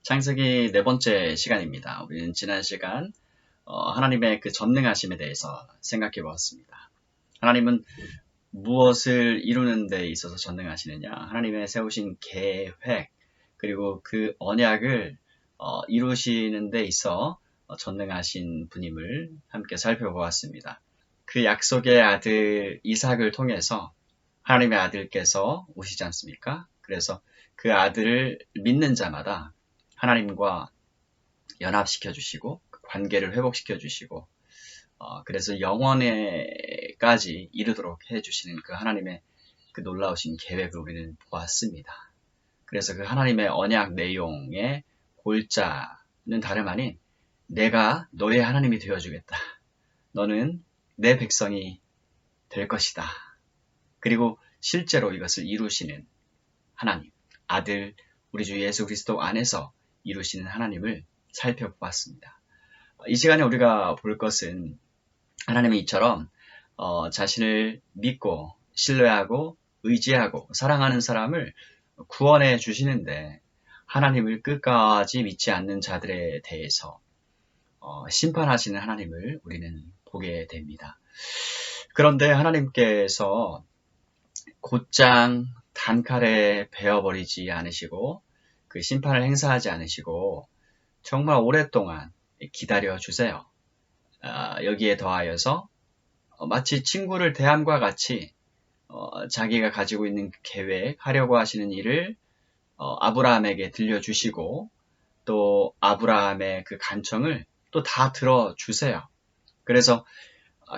창세기 네 번째 시간입니다. 우리는 지난 시간 하나님의 그 전능하심에 대해서 생각해 보았습니다. 하나님은 무엇을 이루는 데 있어서 전능하시느냐? 하나님의 세우신 계획 그리고 그 언약을 이루시는 데 있어 전능하신 분임을 함께 살펴보았습니다. 그 약속의 아들 이삭을 통해서 하나님의 아들께서 오시지 않습니까? 그래서 그 아들을 믿는 자마다 하나님과 연합시켜 주시고 관계를 회복시켜 주시고 그래서 영원에까지 이르도록 해 주시는 그 하나님의 그 놀라우신 계획을 우리는 보았습니다. 그래서 그 하나님의 언약 내용의 골자는 다름 아닌 내가 너의 하나님이 되어주겠다. 너는 내 백성이 될 것이다. 그리고 실제로 이것을 이루시는 하나님, 아들 우리 주 예수 그리스도 안에서 이루시는 하나님을 살펴보았습니다. 이 시간에 우리가 볼 것은 하나님이 이처럼 자신을 믿고 신뢰하고 의지하고 사랑하는 사람을 구원해 주시는데 하나님을 끝까지 믿지 않는 자들에 대해서 심판하시는 하나님을 우리는 보게 됩니다. 그런데 하나님께서 곧장 단칼에 베어버리지 않으시고 그 심판을 행사하지 않으시고 정말 오랫동안 기다려 주세요. 여기에 더하여서 마치 친구를 대함과 같이 자기가 가지고 있는 계획, 하려고 하시는 일을 아브라함에게 들려주시고 또 아브라함의 그 간청을 또 다 들어주세요. 그래서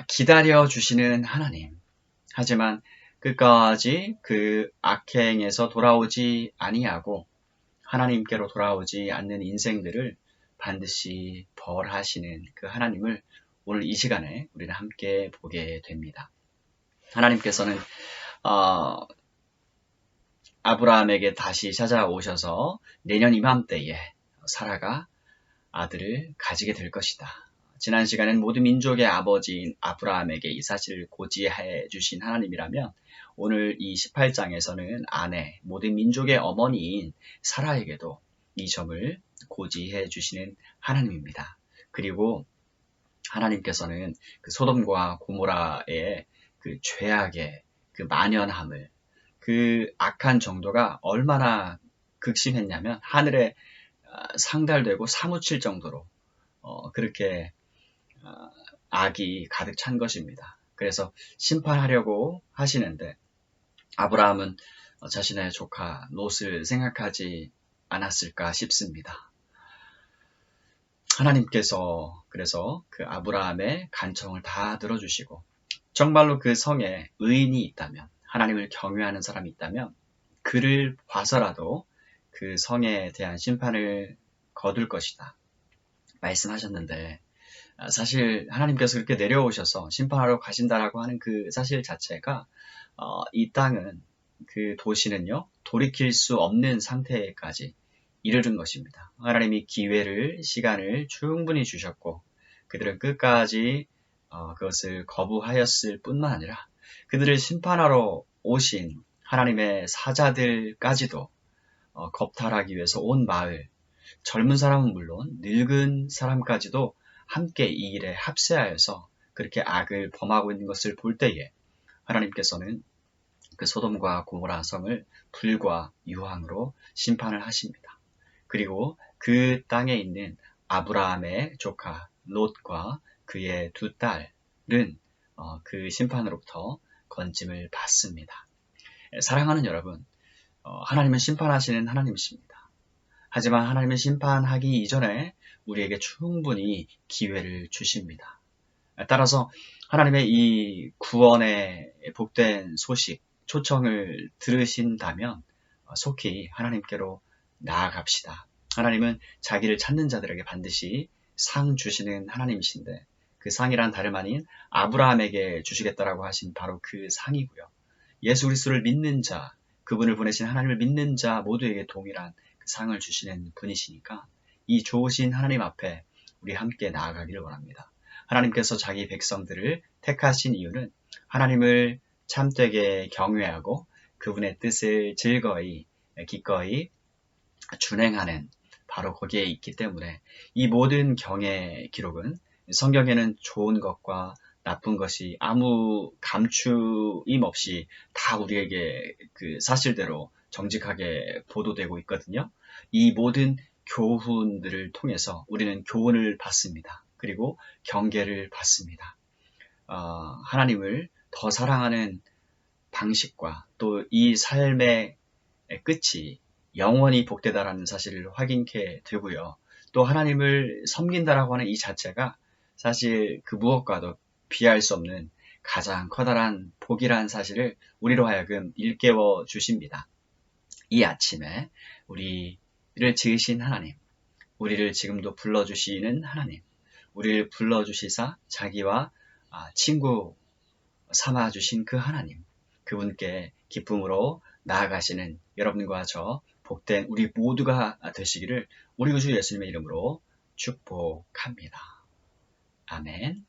기다려 주시는 하나님. 하지만 끝까지 그 악행에서 돌아오지 아니하고 하나님께로 돌아오지 않는 인생들을 반드시 벌하시는 그 하나님을 오늘 이 시간에 우리는 함께 보게 됩니다. 하나님께서는 아브라함에게 다시 찾아오셔서 내년 이맘때에 사라가 아들을 가지게 될 것이다. 지난 시간엔 모든 민족의 아버지인 아브라함에게 이 사실을 고지해 주신 하나님이라면 오늘 이 18장에서는 아내, 모든 민족의 어머니인 사라에게도 이 점을 고지해 주시는 하나님입니다. 그리고 하나님께서는 그 소돔과 고모라의 그 죄악의 그 만연함을 그 악한 정도가 얼마나 극심했냐면 하늘에 상달되고 사무칠 정도로 그렇게 악이 가득 찬 것입니다. 그래서 심판하려고 하시는데 아브라함은 자신의 조카 롯을 생각하지 않았을까 싶습니다. 하나님께서 그래서 그 아브라함의 간청을 다 들어주시고 정말로 그 성에 의인이 있다면 하나님을 경외하는 사람이 있다면 그를 봐서라도 그 성에 대한 심판을 거둘 것이다 말씀하셨는데 사실 하나님께서 그렇게 내려오셔서 심판하러 가신다라고 하는 그 사실 자체가 이 땅은 그 도시는요 돌이킬 수 없는 상태까지 이르는 것입니다. 하나님이 기회를 시간을 충분히 주셨고 그들은 끝까지 그것을 거부하였을 뿐만 아니라 그들을 심판하러 오신 하나님의 사자들까지도 겁탈하기 위해서 온 마을 젊은 사람은 물론 늙은 사람까지도 함께 이 일에 합세하여서 그렇게 악을 범하고 있는 것을 볼 때에 하나님께서는 그 소돔과 고모라 성을 불과 유황으로 심판을 하십니다. 그리고 그 땅에 있는 아브라함의 조카 롯과 그의 두 딸은 그 심판으로부터 건짐을 받습니다. 사랑하는 여러분, 하나님은 심판하시는 하나님이십니다. 하지만 하나님은 심판하기 이전에 우리에게 충분히 기회를 주십니다. 따라서 하나님의 이 구원의 복된 소식, 초청을 들으신다면 속히 하나님께로 나아갑시다. 하나님은 자기를 찾는 자들에게 반드시 상 주시는 하나님이신데 그 상이란 다름 아닌 아브라함에게 주시겠다라고 하신 바로 그 상이고요. 예수 그리스도를 믿는 자, 그분을 보내신 하나님을 믿는 자 모두에게 동일한 그 상을 주시는 분이시니까 이 좋으신 하나님 앞에 우리 함께 나아가기를 원합니다. 하나님께서 자기 백성들을 택하신 이유는 하나님을 참되게 경외하고 그분의 뜻을 즐거이 기꺼이 준행하는 바로 거기에 있기 때문에 이 모든 경의 기록은 성경에는 좋은 것과 나쁜 것이 아무 감추임 없이 다 우리에게 그 사실대로 정직하게 보도되고 있거든요. 이 모든 교훈들을 통해서 우리는 교훈을 받습니다. 그리고 경계를 받습니다. 하나님을 더 사랑하는 방식과 또 이 삶의 끝이 영원히 복되다라는 사실을 확인케 되고요. 또 하나님을 섬긴다라고 하는 이 자체가 사실 그 무엇과도 비할 수 없는 가장 커다란 복이라는 사실을 우리로 하여금 일깨워 주십니다. 이 아침에 우리를 지으신 하나님, 우리를 지금도 불러주시는 하나님, 우리를 불러주시사 자기와 친구 삼아주신 그 하나님, 그분께 기쁨으로 나아가시는 여러분과 저 복된 우리 모두가 되시기를 우리 구주 예수님의 이름으로 축복합니다. 아멘.